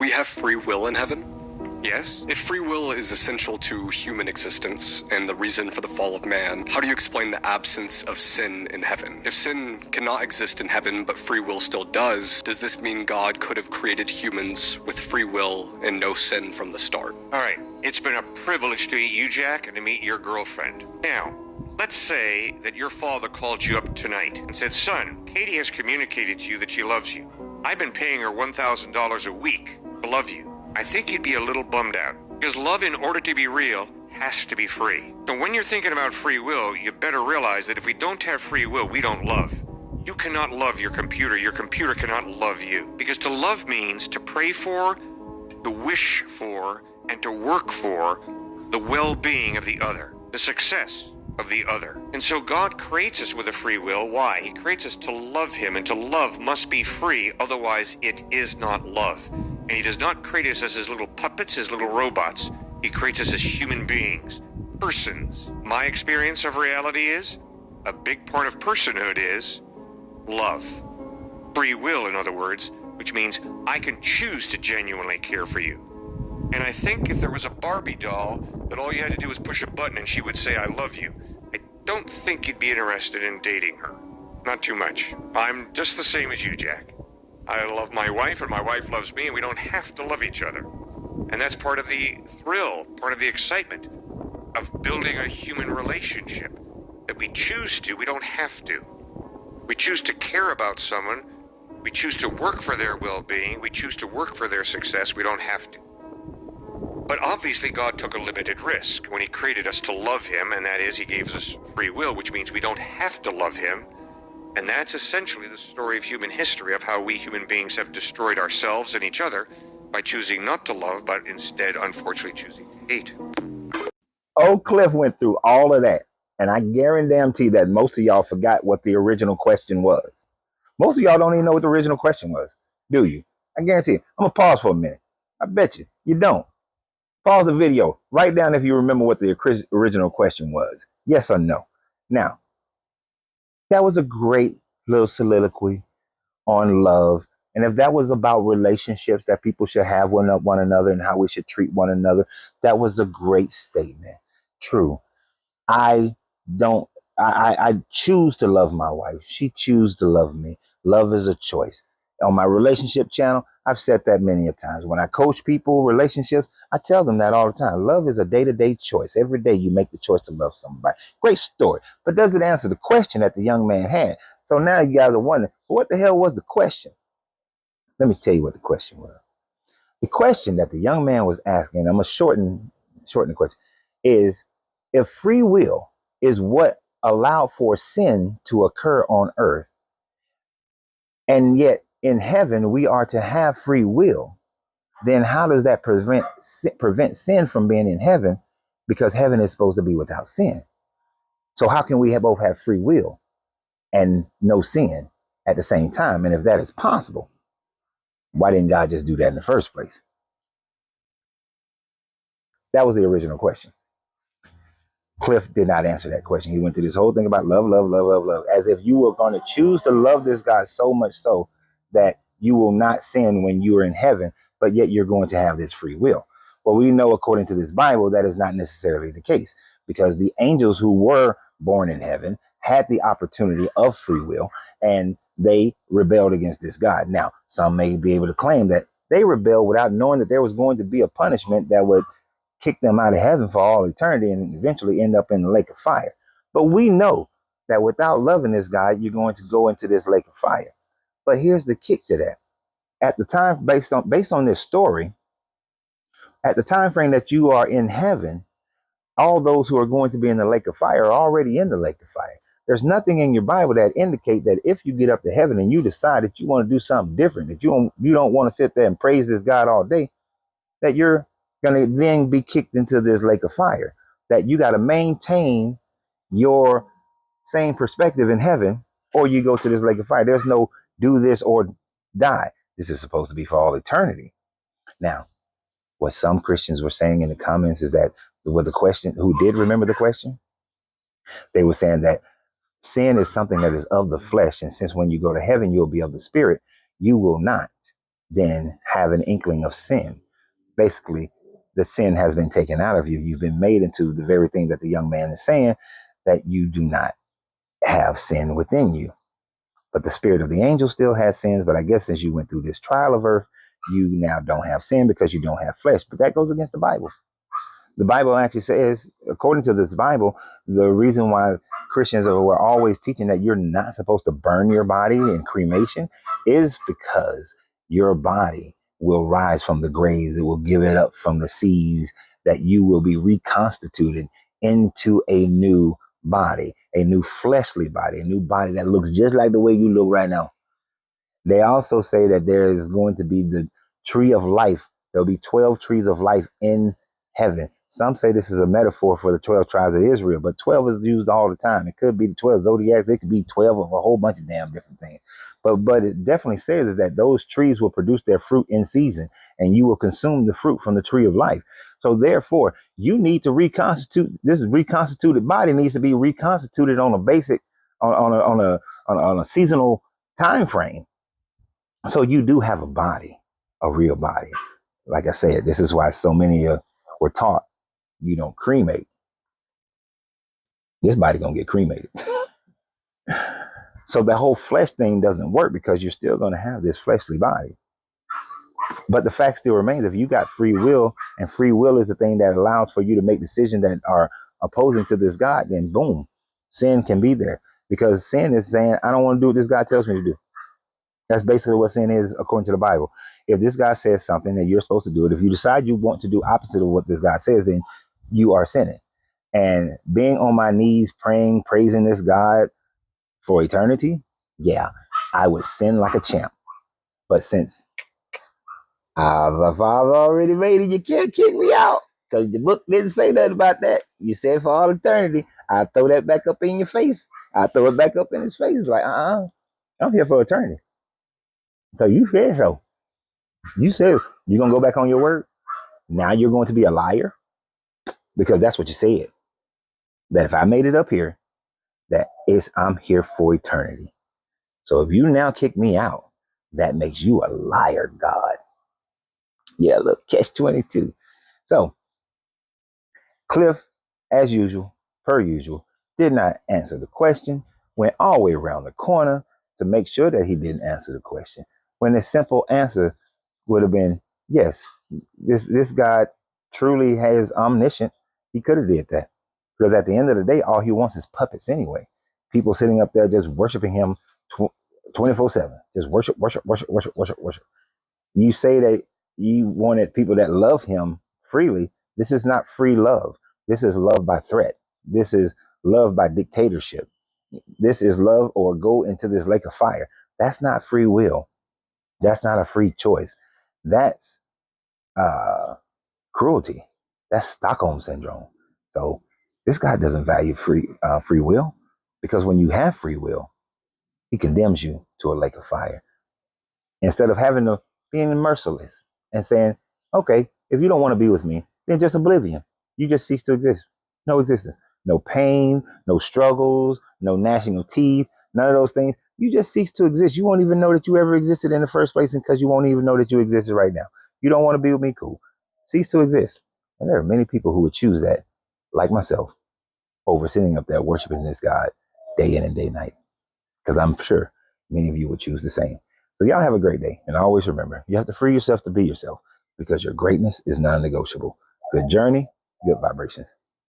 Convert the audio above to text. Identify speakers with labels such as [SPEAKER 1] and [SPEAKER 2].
[SPEAKER 1] we have free will in heaven?
[SPEAKER 2] Yes?
[SPEAKER 1] If free will is essential to human existence and the reason for the fall of man, how do you explain the absence of sin in heaven? If sin cannot exist in heaven but free will still does this mean God could have created humans with free will and no sin from the start?
[SPEAKER 2] All right, it's been a privilege to meet you, Jack, and to meet your girlfriend. Now, let's say that your father called you up tonight and said, "Son, Katie has communicated to you that she loves you. I've been paying her $1,000 a week to love you." I think you'd be a little bummed out, because love, in order to be real, has to be free. So when you're thinking about free will, you better realize that if we don't have free will, we don't love. You cannot love your computer cannot love you. Because to love means to pray for, to wish for, and to work for the well-being of the other, the success of the other. And so God creates us with a free will. Why? He creates us to love him, and to love must be free, otherwise it is not love. And he does not create us as his little puppets, his little robots. He creates us as human beings, persons. My experience of reality is, a big part of personhood is love. Free will, in other words, which means I can choose to genuinely care for you. And I think if there was a Barbie doll that all you had to do was push a button and she would say, "I love you," I don't think you'd be interested in dating her. Not too much. I'm just the same as you, Jack. I love my wife and my wife loves me, and we don't have to love each other. And that's part of the thrill, part of the excitement of building a human relationship. That we choose to, we don't have to. We choose to care about someone, we choose to work for their well-being, we choose to work for their success, we don't have to. But obviously God took a limited risk when he created us to love him, and that is he gave us free will, which means we don't have to love him. And that's essentially the story of human history, of how we human beings have destroyed ourselves and each other by choosing not to love, but instead, unfortunately, choosing to hate.
[SPEAKER 3] Old Cliff went through all of that, and I guarantee that most of y'all forgot what the original question was. Most of y'all don't even know what the original question was, do you? I guarantee you. I'm going to pause for a minute. I bet you don't. Pause the video. Write down if you remember what the original question was. Yes or no. Now, that was a great little soliloquy on love. And if that was about relationships that people should have one another and how we should treat one another, that was a great statement. True. I choose to love my wife. She chooses to love me. Love is a choice. On my relationship channel, I've said that many a times. When I coach people, relationships, I tell them that all the time. Love is a day-to-day choice. Every day you make the choice to love somebody. Great story. But does it answer the question that the young man had? So now you guys are wondering, what the hell was the question? Let me tell you what the question was. The question that the young man was asking, I'm going to shorten the question, is if free will is what allowed for sin to occur on earth, and yet in heaven we are to have free will, then how does that prevent sin from being in heaven? Because heaven is supposed to be without sin. So how can we both have free will and no sin at the same time? And if that is possible, why didn't God just do that in the first place? That was the original question. Cliff did not answer that question. He went through this whole thing about love, love, love, love, love, as if you were going to choose to love this guy so much so that you will not sin when you are in heaven, but yet you're going to have this free will. Well, we know according to this Bible that is not necessarily the case, because the angels who were born in heaven had the opportunity of free will, and they rebelled against this God. Now, some may be able to claim that they rebelled without knowing that there was going to be a punishment that would kick them out of heaven for all eternity and eventually end up in the lake of fire. But we know that without loving this God, you're going to go into this lake of fire. But here's the kick to that. At the time, based on this story, at the time frame that you are in heaven, all those who are going to be in the lake of fire are already in the lake of fire. There's nothing in your Bible that indicate that if you get up to heaven and you decide that you want to do something different, that you don't want to sit there and praise this God all day, that you're going to then be kicked into this lake of fire. That you got to maintain your same perspective in heaven, or you go to this lake of fire. There's no do this or die. This is supposed to be for all eternity. Now, what some Christians were saying in the comments is that with the question, who did remember the question, they were saying that sin is something that is of the flesh. And since when you go to heaven, you'll be of the spirit, you will not. then have an inkling of sin. Basically, the sin has been taken out of you. You've been made into the very thing that the young man is saying, that you do not have sin within you. But the spirit of the angel still has sins. But I guess since you went through this trial of earth, you now don't have sin because you don't have flesh. But that goes against the Bible. The Bible actually says, according to this Bible, the reason why Christians were always teaching that you're not supposed to burn your body in cremation is because your body will rise from the graves. It will give it up from the seas, that you will be reconstituted into a new body, a new fleshly body, a new body that looks just like the way you look right now. They also say that there is going to be the tree of life. There'll be 12 trees of life in heaven. Some say this is a metaphor for the 12 tribes of Israel, but 12 is used all the time. It could be the 12 zodiacs. It could be 12 of a whole bunch of damn different things. But it definitely says is that those trees will produce their fruit in season, and you will consume the fruit from the tree of life. So therefore, you need to reconstitute. This reconstituted body needs to be reconstituted on a basic, on a seasonal time frame. So you do have a body, a real body. Like I said, this is why so many were taught you don't cremate. This body gonna get cremated. So the whole flesh thing doesn't work because you're still gonna have this fleshly body. But the fact still remains, if you got free will, and free will is the thing that allows for you to make decisions that are opposing to this God, then boom, sin can be there. Because sin is saying, I don't want to do what this God tells me to do. That's basically what sin is according to the Bible. If this guy says something and you're supposed to do it, if you decide you want to do opposite of what this guy says, then you are sinning. And being on my knees, praying, praising this God for eternity, yeah, I would sin like a champ. But since I've already made it, you can't kick me out because the book didn't say nothing about that. You said for all eternity. I throw that back up in your face. I throw it back up in his face. Like, I'm here for eternity. So you said so. You said you're going to go back on your word. Now you're going to be a liar because that's what you said. That if I made it up here, that is, I'm here for eternity. So if you now kick me out, that makes you a liar, God. Yeah, look, catch 22. So Cliff, as usual, per usual, did not answer the question, went all the way around the corner to make sure that he didn't answer the question. When the simple answer would have been, yes, this God truly has omniscient. He could have did that. Because at the end of the day, all he wants is puppets anyway. People sitting up there just worshiping him 24/7. Just worship, worship, worship, worship, worship, worship. You say that you wanted people that love him freely. This is not free love. This is love by threat. This is love by dictatorship. This is love or go into this lake of fire. That's not free will. That's not a free choice. That's cruelty. That's Stockholm syndrome. So this guy doesn't value free will, because when you have free will, he condemns you to a lake of fire instead of having to being merciless and saying, okay, if you don't want to be with me, then just oblivion. You just cease to exist. No existence. No pain, no struggles, no gnashing of teeth, none of those things. You just cease to exist. You won't even know that you ever existed in the first place, because you won't even know that you existed right now. You don't want to be with me? Cool. Cease to exist. And there are many people who would choose that, like myself, over sitting up there worshiping this God day in and day night. Because I'm sure many of you would choose the same. So y'all have a great day. And always remember, you have to free yourself to be yourself, because your greatness is non-negotiable. Good journey, good vibrations.